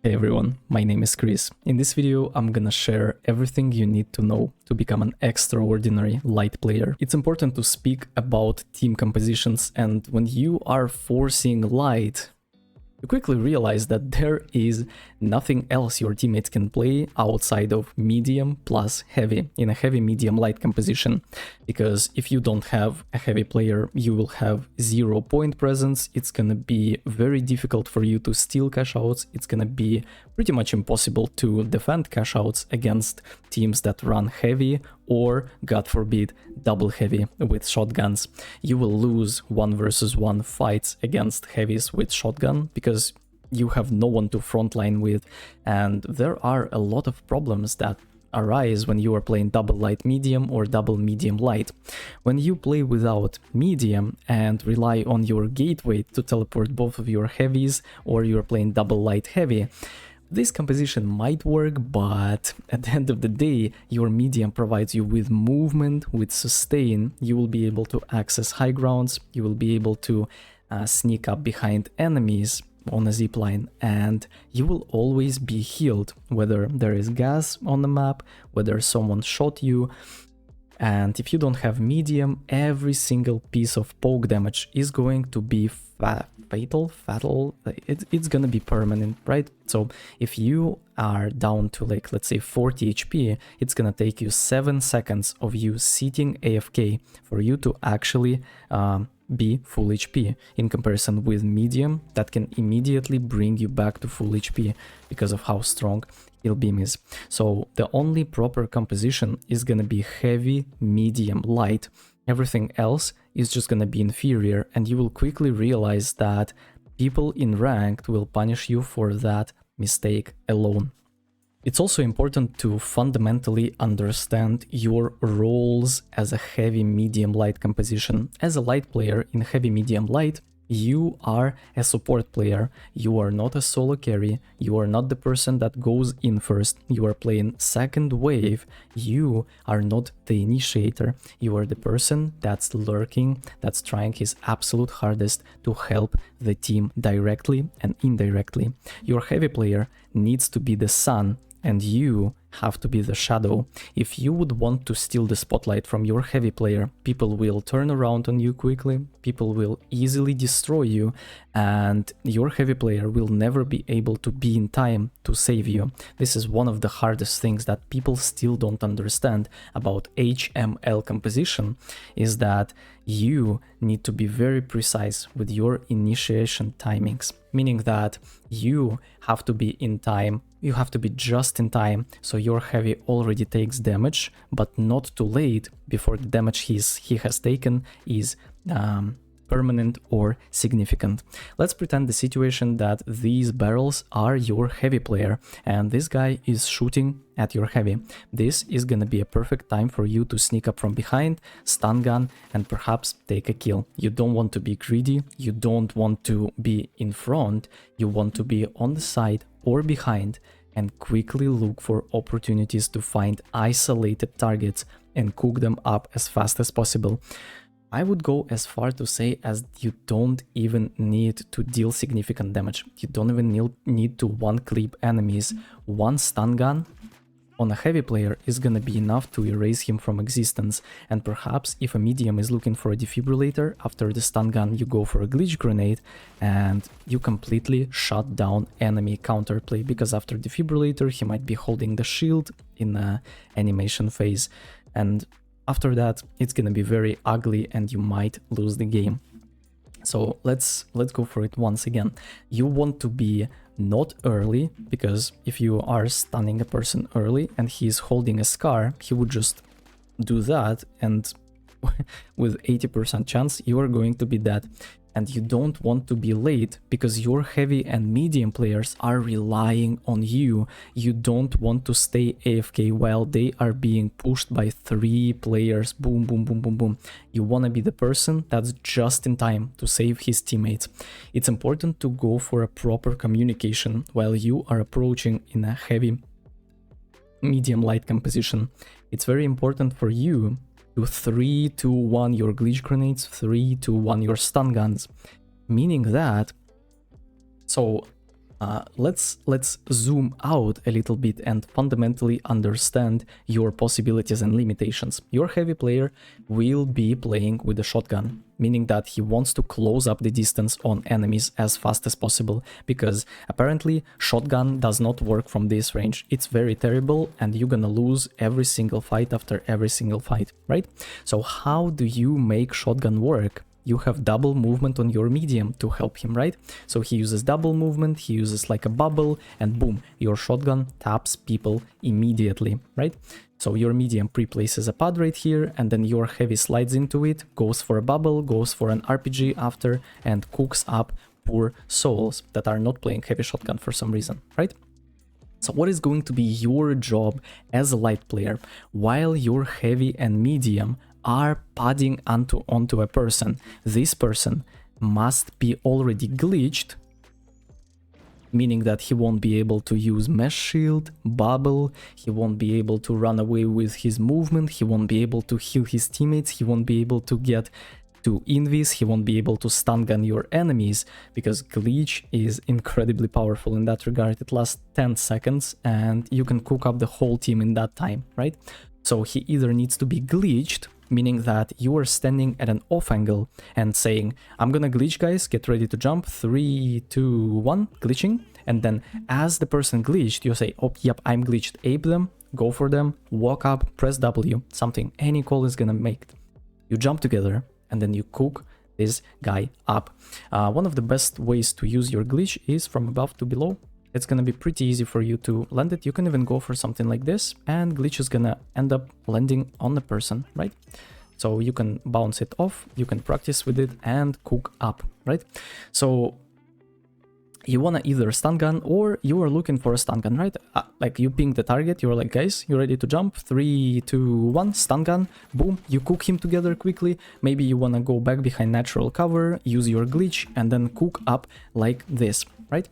Hey everyone, my name is Chris. In this video, I'm gonna share everything you need to know to become an extraordinary light player. It's important to speak about team compositions, and when you are forcing light, you quickly realize that there is nothing else your teammates can play outside of medium plus heavy in a heavy medium light composition. Because if you don't have a heavy player, you will have 0 point presence. It's gonna be very difficult for you to steal cashouts. It's gonna be pretty much impossible to defend cashouts against teams that run heavy or, God forbid, double heavy with shotguns. You will lose 1 versus 1 fights against heavies with shotgun because you have no one to frontline with, and there are a lot of problems that arise when you are playing double light medium or double medium light. When you play without medium and rely on your gateway to teleport both of your heavies, or you're playing double light heavy, this composition might work, but at the end of the day, your medium provides you with movement, with sustain. You will be able to access high grounds, you will be able to sneak up behind enemies on a zipline, and you will always be healed, whether there is gas on the map, whether someone shot you. And if you don't have medium, every single piece of poke damage is going to be fatal, it's gonna be permanent, right? So if you are down to, like, let's say 40 HP, it's gonna take you 7 seconds of you sitting AFK for you to actually be full HP, in comparison with medium that can immediately bring you back to full HP because of how strong heal beam is. So the only proper composition is gonna be heavy, medium, light. Everything else is just gonna be inferior, and you will quickly realize that people in ranked will punish you for that mistake alone. It's also important to fundamentally understand your roles as a heavy medium light composition. As a light player in heavy medium light, you are a support player. You are not a solo carry. You are not the person that goes in first. You are playing second wave. You are not the initiator. You are the person that's lurking, that's trying his absolute hardest to help the team directly and indirectly. Your heavy player needs to be the sun, and you have to be the shadow. If you would want to steal the spotlight from your heavy player, people will turn around on you quickly, people will easily destroy you, and your heavy player will never be able to be in time to save you. This is one of the hardest things that people still don't understand about HML composition, is that you need to be very precise with your initiation timings, meaning that you have to be in time, you have to be just in time, so your heavy already takes damage, but not too late before the damage he has taken is permanent or significant. Let's pretend the situation that these barrels are your heavy player and this guy is shooting at your heavy. This is gonna be a perfect time for you to sneak up from behind, stun gun, and perhaps take a kill. You don't want to be greedy, you don't want to be in front, you want to be on the side or behind and quickly look for opportunities to find isolated targets and cook them up as fast as possible. I would go as far to say as you don't even need to deal significant damage. You don't even need to one-clip enemies. One stun gun on a heavy player is gonna be enough to erase him from existence, and perhaps if a medium is looking for a defibrillator, after the stun gun you go for a glitch grenade and you completely shut down enemy counterplay, because after defibrillator he might be holding the shield in the animation phase, and after that it's gonna be very ugly and you might lose the game. So let's go for it once again. You want to be not early, because if you are stunning a person early and he's holding a scar, he would just do that, and with 80% chance you are going to be dead. And you don't want to be late, because your heavy and medium players are relying on you. You don't want to stay AFK while they are being pushed by 3 players. Boom, boom, boom, boom, boom. You want to be the person that's just in time to save his teammates. It's important to go for a proper communication while you are approaching in a heavy medium light composition. It's very important for you to 3-2-1 your glitch grenades, 3-2-1 your stun guns, meaning that, so let's zoom out a little bit and fundamentally understand your possibilities and limitations. Your heavy player will be playing with a shotgun, meaning that he wants to close up the distance on enemies as fast as possible, because apparently shotgun does not work from this range. It's very terrible and you're gonna lose every single fight after every single fight, right? So how do you make shotgun work? You have double movement on your medium to help him, right? So he uses double movement, he uses like a bubble, and boom, your shotgun taps people immediately, right? So your medium pre-places a pod right here, and then your heavy slides into it, goes for a bubble, goes for an RPG after, and cooks up poor souls that are not playing heavy shotgun for some reason, right? So what is going to be your job as a light player while your heavy and medium are podding onto a person? This person must be already glitched, meaning that he won't be able to use mesh shield, bubble, he won't be able to run away with his movement, he won't be able to heal his teammates, he won't be able to get to invis, he won't be able to stun gun your enemies, because glitch is incredibly powerful in that regard. It lasts 10 seconds and you can cook up the whole team in that time, right? So he either needs to be glitched, meaning that you are standing at an off angle and saying, I'm gonna glitch guys, get ready to jump, 3, 2, 1, glitching, and then as the person glitched, you say, oh yep, I'm glitched, ape them, go for them, walk up, press W, something, any call is gonna make. You jump together and then you cook this guy up. One of the best ways to use your glitch is from above to below. It's gonna be pretty easy for you to land it. You can even go for something like this, and glitch is gonna end up landing on the person, right? So you can bounce it off, you can practice with it and cook up, right? So you wanna either stun gun or you are looking for a stun gun, right? Like you ping the target, you're like, guys, you ready to jump? 3, 2, 1, stun gun, boom, you cook him together quickly. Maybe you wanna go back behind natural cover, use your glitch, and then cook up like this, right?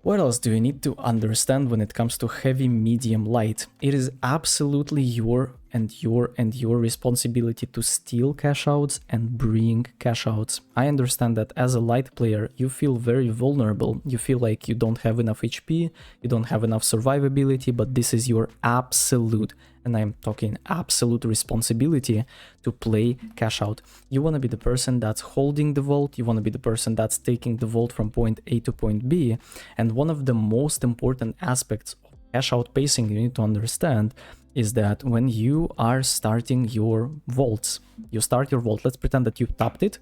What else do you need to understand when it comes to heavy, medium, light? It is absolutely your responsibility to steal cash outs and bring cash outs. I understand that as a light player, you feel very vulnerable. You feel like you don't have enough HP, you don't have enough survivability, but this is your absolute, and I'm talking absolute responsibility to play cash out. You want to be the person that's holding the vault, you want to be the person that's taking the vault from point A to point B, and one of the most important aspects of cash out pacing you need to understand is that when you are starting your vaults, you start your vault, let's pretend that you tapped it,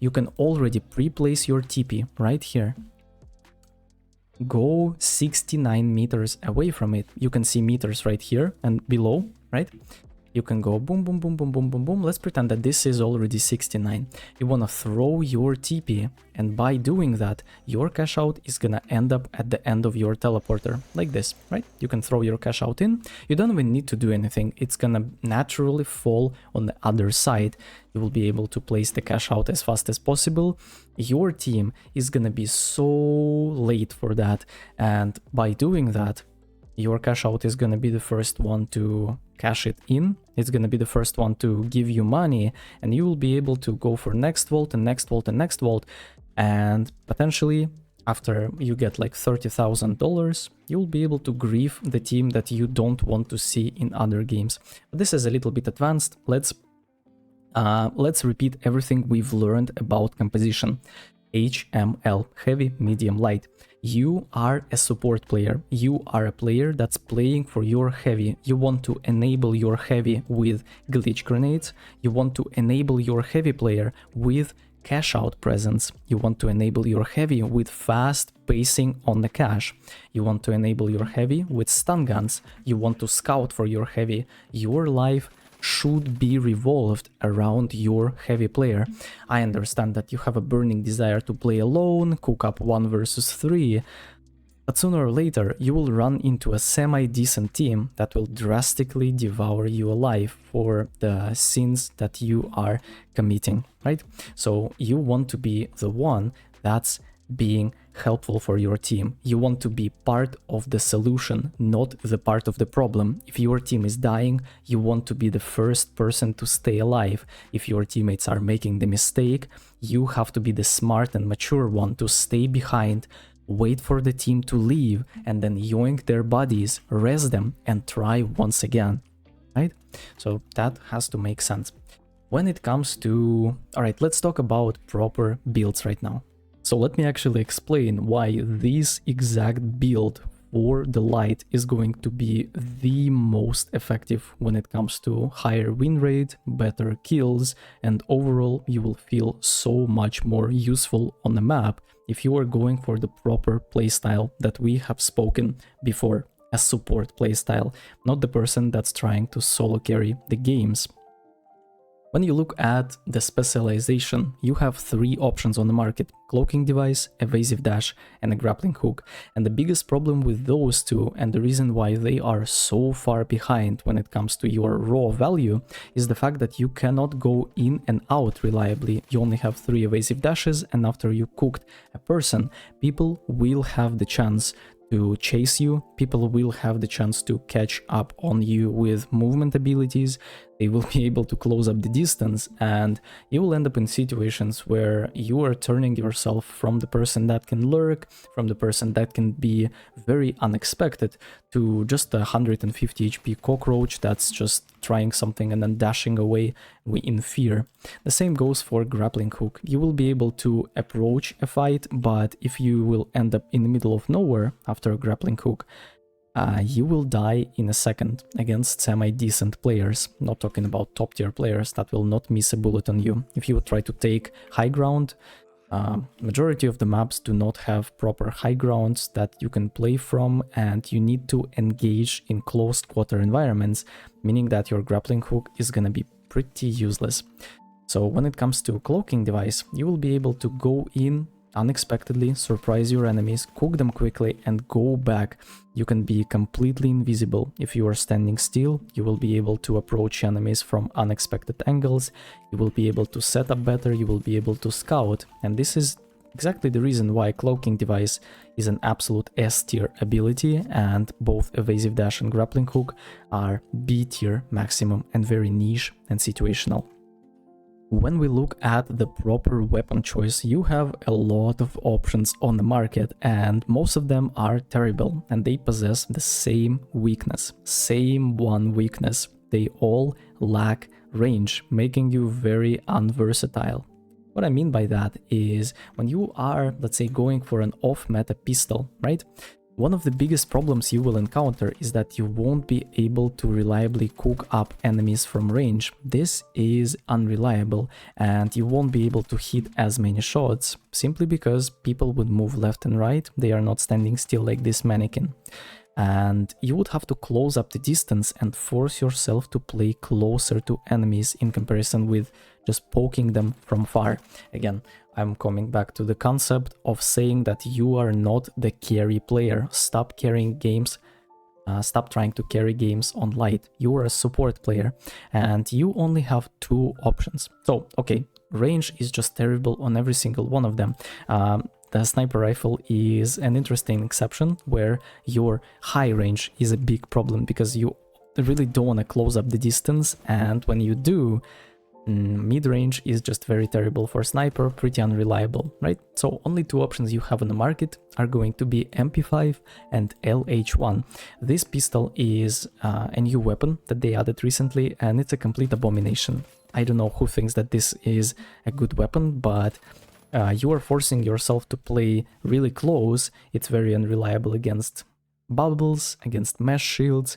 you can already pre-place your TP right here. Go 69 meters away from it. You can see meters right here and below, right? You can go boom, boom, boom, boom, boom, boom, boom. Let's pretend that this is already 69. You want to throw your TP, and by doing that, your cash out is gonna end up at the end of your teleporter, like this, right? You can throw your cash out in. You don't even need to do anything. It's gonna naturally fall on the other side. You will be able to place the cash out as fast as possible. Your team is gonna be so late for that, and by doing that, your cash out is gonna be the first one to cash it in. It's gonna be the first one to give you money, and you will be able to go for next vault and next vault and next vault, and potentially after you get like $30,000, you'll be able to grief the team that you don't want to see in other games. But this is a little bit advanced. Let's repeat everything we've learned about composition. HML, heavy, medium, light. You are a support player. You are a player that's playing for your heavy. You want to enable your heavy with glitch grenades. You want to enable your heavy player with cash out presence. You want to enable your heavy with fast pacing on the cash. You want to enable your heavy with stun guns. You want to scout for your heavy. Your life should be revolved around your heavy player. I understand that you have a burning desire to play alone, cook up 1 versus 3, but sooner or later you will run into a semi-decent team that will drastically devour you alive for the sins that you are committing, right? So you want to be the one that's being helpful for your team. You want to be part of the solution, not the part of the problem. If your team is dying, you want to be the first person to stay alive. If your teammates are making the mistake, you have to be the smart and mature one to stay behind, wait for the team to leave, and then yoink their bodies, rest them, and try once again, right? So that has to make sense. When it comes to... Alright, let's talk about proper builds right now. So let me actually explain why this exact build for the light is going to be the most effective when it comes to higher win rate, better kills, and overall you will feel so much more useful on the map if you are going for the proper playstyle that we have spoken before, a support playstyle, not the person that's trying to solo carry the games. When you look at the specialization, you have 3 options on the market: cloaking device, evasive dash, and a grappling hook. And the biggest problem with those two, and the reason why they are so far behind when it comes to your raw value, is the fact that you cannot go in and out reliably. You only have 3 evasive dashes, and after you cooked a person, people will have the chance to chase you, people will have the chance to catch up on you with movement abilities, they will be able to close up the distance, and you will end up in situations where you are turning yourself from the person that can lurk, from the person that can be very unexpected, to just a 150 HP cockroach that's just trying something and then dashing away in fear. The same goes for grappling hook. You will be able to approach a fight, but if you will end up in the middle of nowhere after a grappling hook, you will die in a second against semi-decent players. Not talking about top-tier players that will not miss a bullet on you. If you try to take high ground, majority of the maps do not have proper high grounds that you can play from, and you need to engage in closed quarter environments, meaning that your grappling hook is gonna be pretty useless. So when it comes to cloaking device, you will be able to go in unexpectedly, surprise your enemies, cook them quickly, and go back. You can be completely invisible. If you are standing still, you will be able to approach enemies from unexpected angles, you will be able to set up better, you will be able to scout, and this is exactly the reason why cloaking device is an absolute S tier ability, and both evasive dash and grappling hook are B tier maximum and very niche and situational. When we look at the proper weapon choice, you have a lot of options on the market, and most of them are terrible, and they possess the same weakness, same one weakness. They all lack range, making you very unversatile. What I mean by that is when you are, let's say, going for an off-meta pistol, right? One of the biggest problems you will encounter is that you won't be able to reliably cook up enemies from range. This is unreliable, and you won't be able to hit as many shots simply because people would move left and right. They are not standing still like this mannequin. And you would have to close up the distance and force yourself to play closer to enemies in comparison with just poking them from far. Again, I'm coming back to the concept of saying that you are not the carry player. Stop carrying games. Stop trying to carry games on light. You are a support player, and you only have 2 options. So, okay, range is just terrible on every single one of them. The sniper rifle is an interesting exception where your high range is a big problem because you really don't want to close up the distance, and when you do, mid-range is just very terrible for sniper, pretty unreliable, right? So only 2 options you have on the market are going to be MP5 and LH1. This pistol is a new weapon that they added recently, and it's a complete abomination. I don't know who thinks that this is a good weapon, but you are forcing yourself to play really close. It's very unreliable against bubbles, against mesh shields,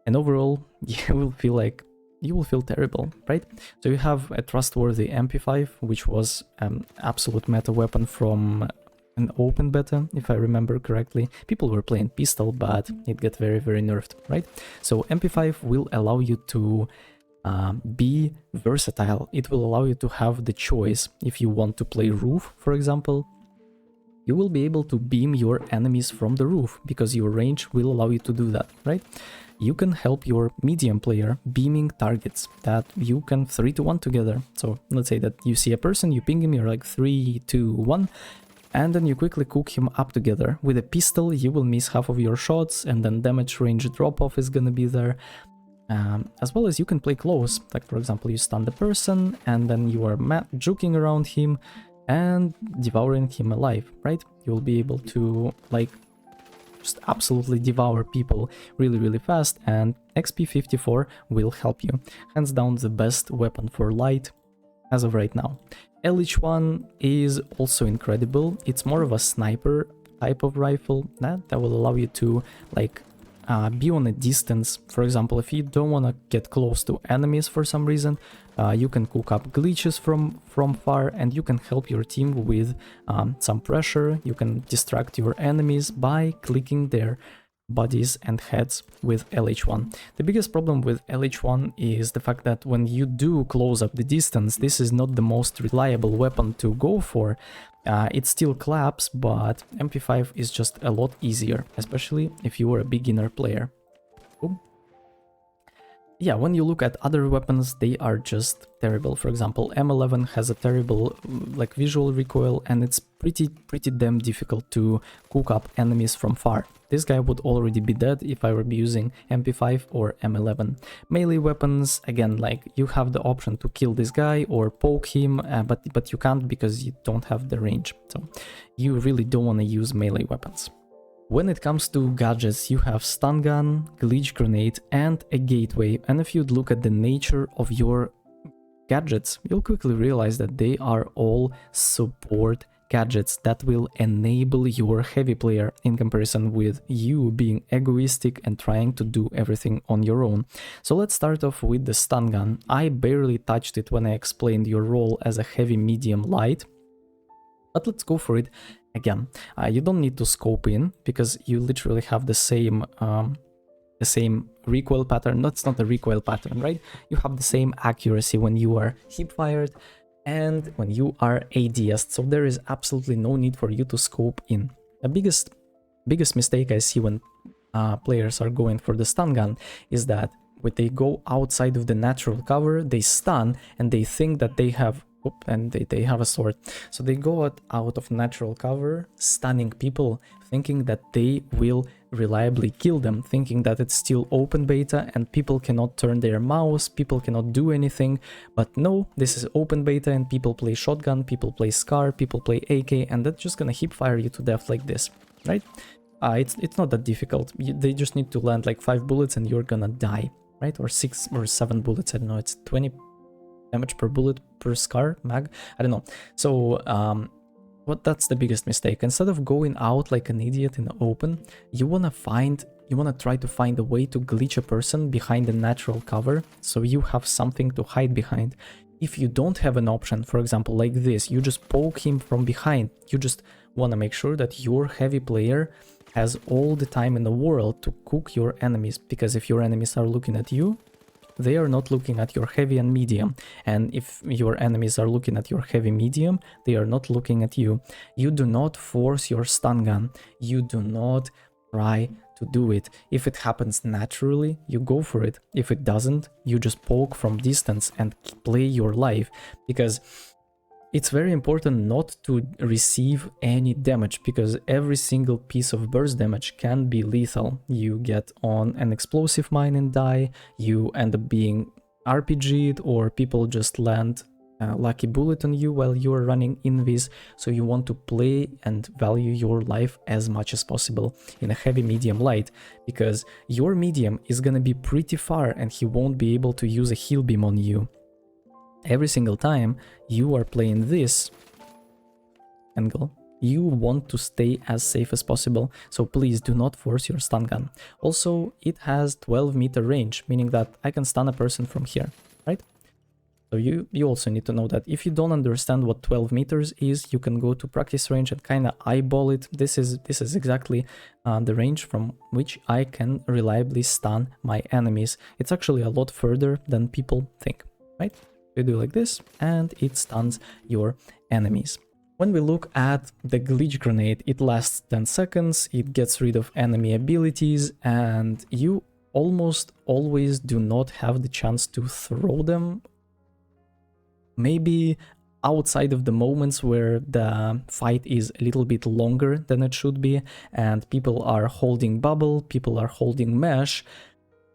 and overall you will feel terrible, right? So you have a trustworthy MP5, which was an absolute meta weapon from an open beta, if I remember correctly. People were playing pistol, but it got very, very nerfed, right? So MP5 will allow you to be versatile. It will allow you to have the choice. If you want to play roof, for example, you will be able to beam your enemies from the roof because your range will allow you to do that, right? You can help your medium player beaming targets that you can 3-to-1 together. So let's say that you see a person, you ping him, you're like 3-2-1, and then you quickly cook him up together. With a pistol, you will miss half of your shots, and then damage range drop-off is gonna be there. As well as you can play close, like for example you stun the person and then you are juking around him, and devouring him alive, right? You'll be able to like just absolutely devour people really fast, and XP 54 will help you. Hands down the best weapon for light as of right now. LH1 is also incredible. It's more of a sniper type of rifle that will allow you to like be on a distance. For example, if you don't want to get close to enemies for some reason, you can cook up glitches from far, and you can help your team with some pressure. You can distract your enemies by clicking their bodies and heads with LH1. The biggest problem with LH1 is the fact that when you do close up the distance, this is not the most reliable weapon to go for. It still claps, but MP5 is just a lot easier, especially if you are a beginner player. Boom. Yeah, when you look at other weapons, they are just terrible. For example, M11 has a terrible like visual recoil, and it's pretty damn difficult to cook up enemies from far. This guy would already be dead if I were using MP5 or M11. Melee weapons, again, like you have the option to kill this guy or poke him, but you can't because you don't have the range. So you really don't want to use melee weapons. When it comes to gadgets, you have stun gun, glitch grenade, and a gateway. And if you'd look at the nature of your gadgets, you'll quickly realize that they are all support gadgets that will enable your heavy player in comparison with you being egoistic and trying to do everything on your own. So let's start off with the stun gun. I barely touched it when I explained your role as a heavy, medium, light, but let's go for it. Again, you don't need to scope in because you literally have the same recoil pattern. That's not a recoil pattern, right? You have the same accuracy when you are hip fired and when you are ADS, so there is absolutely no need for you to scope in. The biggest mistake I see when players are going for the stun gun is that when they go outside of the natural cover, they stun and they think that they have they have a sword. So they go out of natural cover, stunning people, thinking that they will reliably kill them, thinking that it's still open beta and people cannot turn their mouse, people cannot do anything. But no, this is open beta and people play shotgun, people play SCAR, people play AK, and that's just gonna hip fire you to death like this, right? It's not that difficult. They just need to land like 5 bullets and you're gonna die, right? Or 6 or 7 bullets, I don't know, it's 20 damage per bullet per SCAR mag, I don't know. So that's the biggest mistake. Instead of going out like an idiot in the open, you wanna try to find a way to glitch a person behind the natural cover, so you have something to hide behind. If you don't have an option, for example like this, you just poke him from behind. You just wanna make sure that your heavy player has all the time in the world to cook your enemies, because if your enemies are looking at you, they are not looking at your heavy and medium, and if your enemies are looking at your heavy medium, they are not looking at you. You do not force your stun gun, you do not try to do it. If it happens naturally, you go for it. If it doesn't, you just poke from distance and play your life, because it's very important not to receive any damage, because every single piece of burst damage can be lethal. You get on an explosive mine and die, you end up being RPG'd, or people just land a lucky bullet on you while you are running invis. So you want to play and value your life as much as possible in a heavy, medium, light, because your medium is gonna be pretty far and he won't be able to use a heal beam on you. Every single time you are playing this angle, you want to stay as safe as possible, so please do not force your stun gun. Also, it has 12-meter range, meaning that I can stun a person from here, right? So you also need to know that. If you don't understand what 12 meters is, you can go to practice range and kind of eyeball it. This is exactly the range from which I can reliably stun my enemies. It's actually a lot further than people think, right? You do like this and it stuns your enemies. When we look at the glitch grenade, it lasts 10 seconds, it gets rid of enemy abilities, and you almost always do not have the chance to throw them. Maybe outside of the moments where the fight is a little bit longer than it should be and people are holding bubble, people are holding mesh.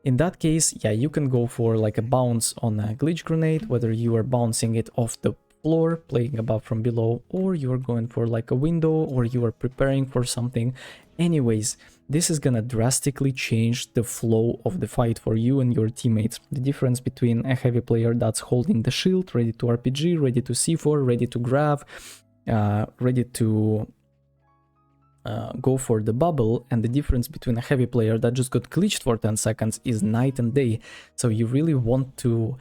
In that case, yeah, you can go for like a bounce on a glitch grenade, whether you are bouncing it off the floor, playing above from below, or you're going for like a window, or you are preparing for something. Anyways, this is gonna drastically change the flow of the fight for you and your teammates. The difference between a heavy player that's holding the shield, ready to RPG, ready to C4, ready to grab, ready to go for the bubble, and the difference between a heavy player that just got glitched for 10 seconds is night and day. So you really want to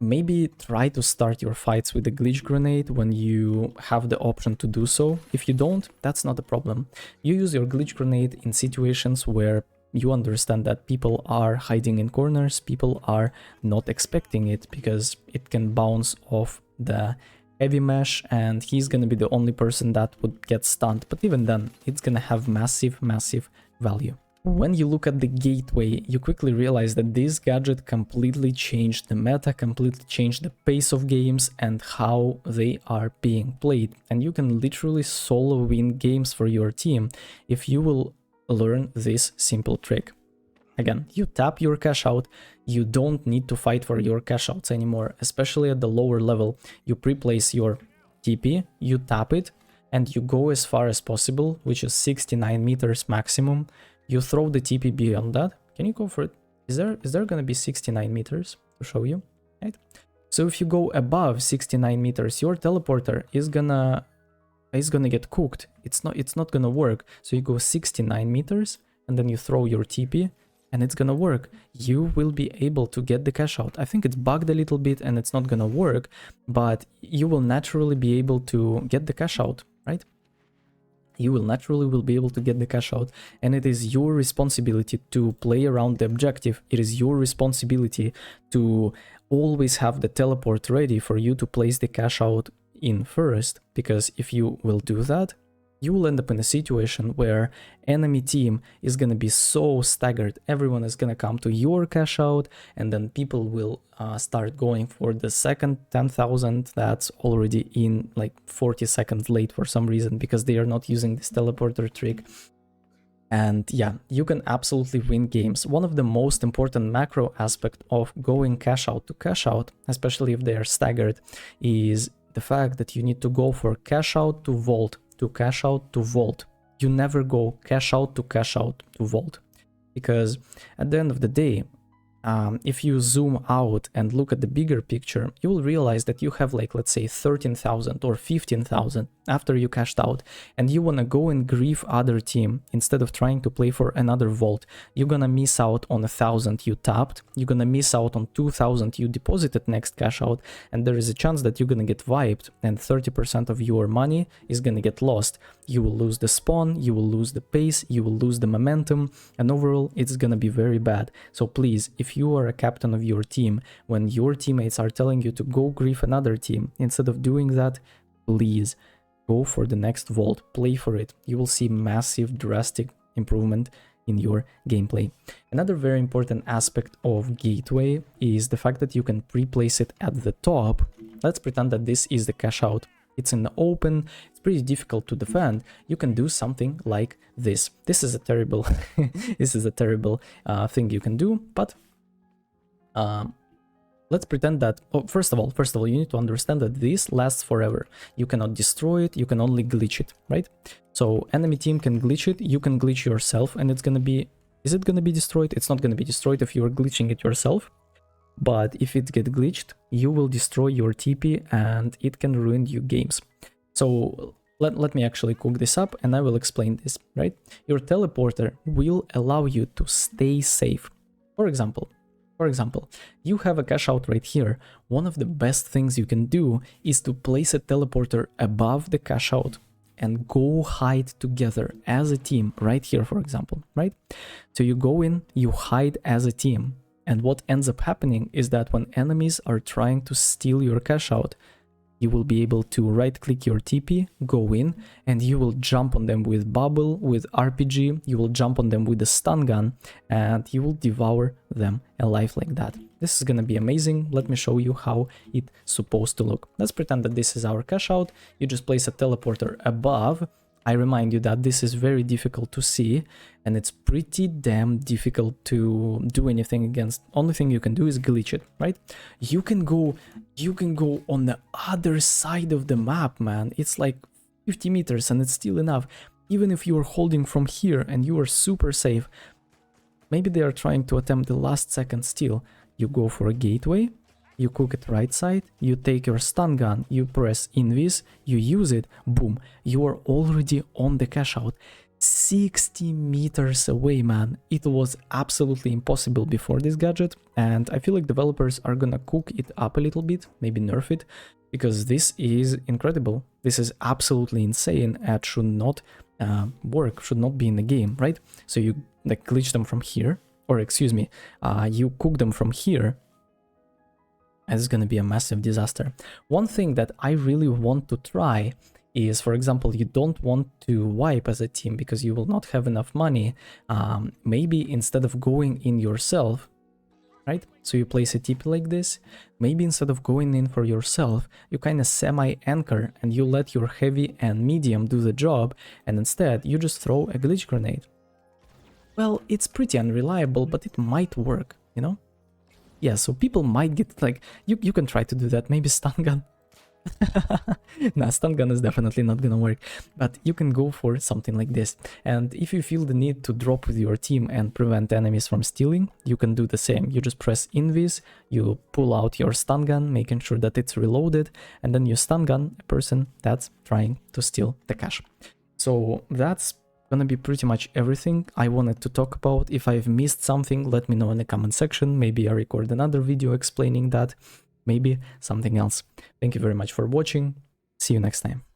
maybe try to start your fights with a glitch grenade when you have the option to do so. If you don't, that's not a problem. You use your glitch grenade in situations where you understand that people are hiding in corners, people are not expecting it, because it can bounce off the heavy mesh and he's gonna be the only person that would get stunned. But even then, it's gonna have massive value. When you look at the gateway, you quickly realize that this gadget completely changed the meta, completely changed the pace of games and how they are being played. And you can literally solo win games for your team if you will learn this simple trick. Again, you tap your cash out, you don't need to fight for your cash outs anymore, especially at the lower level. You pre-place your TP, you tap it, and you go as far as possible, which is 69 meters maximum. You throw the TP beyond that. Can you go for it? Is there gonna be 69 meters to show you? Right? So if you go above 69 meters, your teleporter is gonna get cooked. It's not gonna work. So you go 69 meters and then you throw your TP and it's gonna work. You will be able to get the cash out. I think it's bugged a little bit and it's not gonna work, but you will naturally be able to get the cash out, right? You will naturally be able to get the cash out, and it is your responsibility to play around the objective. It is your responsibility to always have the teleport ready for you to place the cash out in first, because if you will do that, you will end up in a situation where enemy team is going to be so staggered. Everyone is going to come to your cash out, and then people will start going for the second 10,000 that's already in like 40 seconds late for some reason, because they are not using this teleporter trick. And yeah, you can absolutely win games. One of the most important macro aspect of going cash out to cash out, especially if they are staggered, is the fact that you need to go for cash out to vault, to cash out to vault. You never go cash out to vault, because at the end of the day, if you zoom out and look at the bigger picture, you will realize that you have like, let's say 13,000 or 15,000 after you cashed out, and you want to go and grief other team instead of trying to play for another vault. You're gonna miss out on 1,000 you tapped, you're gonna miss out on 2,000 you deposited next cash out, and there is a chance that you're gonna get wiped and 30% of your money is gonna get lost. You will lose the spawn, you will lose the pace, you will lose the momentum, and overall it's gonna be very bad. So please, if you are a captain of your team, when your teammates are telling you to go grief another team, instead of doing that, please go for the next vault, play for it. You will see massive, drastic improvement in your gameplay. Another very important aspect of Gateway is the fact that you can pre-place it at the top. Let's pretend that this is the cash out. It's in the open, it's pretty difficult to defend. You can do something like this. This is a terrible thing you can do, but let's pretend that, first of all, you need to understand that this lasts forever. You cannot destroy it, you can only glitch it, right? So enemy team can glitch it, you can glitch yourself, and it's gonna be, is it gonna be destroyed? It's not gonna be destroyed if you are glitching it yourself, but if it gets glitched, you will destroy your TP and it can ruin your games. So let me actually cook this up and I will explain this, right? Your teleporter will allow you to stay safe. For example, you have a cash out right here. One of the best things you can do is to place a teleporter above the cash out and go hide together as a team right here, for example, right? So you go in, you hide as a team. And what ends up happening is that when enemies are trying to steal your cash out, you will be able to right click your TP, go in, and you will jump on them with bubble, with RPG, you will jump on them with a stun gun, and you will devour them alive like that. This is gonna be amazing. Let me show you how it's supposed to look. Let's pretend that this is our cash out. You just place a teleporter above. I remind you that this is very difficult to see, and it's pretty damn difficult to do anything against. Only thing you can do is glitch it, right? You can go on the other side of the map, man. It's like 50 meters and it's still enough. Even if you are holding from here and you are super safe, maybe they are trying to attempt the last second steal. You go for a gateway, you cook it right side, you take your stun gun, you press invis, you use it, boom, you are already on the cash out. 60 meters away, man. It was absolutely impossible before this gadget, and I feel like developers are gonna cook it up a little bit, maybe nerf it, because this is incredible. This is absolutely insane and should not work, should not be in the game, right? So you like glitch them from here, or excuse me, you cook them from here, and it's gonna be a massive disaster. One thing that I really want to try is, for example, you don't want to wipe as a team because you will not have enough money. Maybe instead of going in yourself, right? So you place a TP like this. Maybe instead of going in for yourself, you kind of semi-anchor and you let your heavy and medium do the job, and instead you just throw a glitch grenade. Well, it's pretty unreliable, but it might work, you know? Yeah, so people might get like, you can try to do that, maybe stun gun. Nah, stun gun is definitely not gonna work, but you can go for something like this. And if you feel the need to drop with your team and prevent enemies from stealing, you can do the same. You just press invis, you pull out your stun gun, making sure that it's reloaded, and then you stun gun a person that's trying to steal the cash. So that's gonna be pretty much everything I wanted to talk about. If I've missed something, let me know in the comment section. Maybe I record another video explaining that, maybe something else. Thank you very much for watching. See you next time.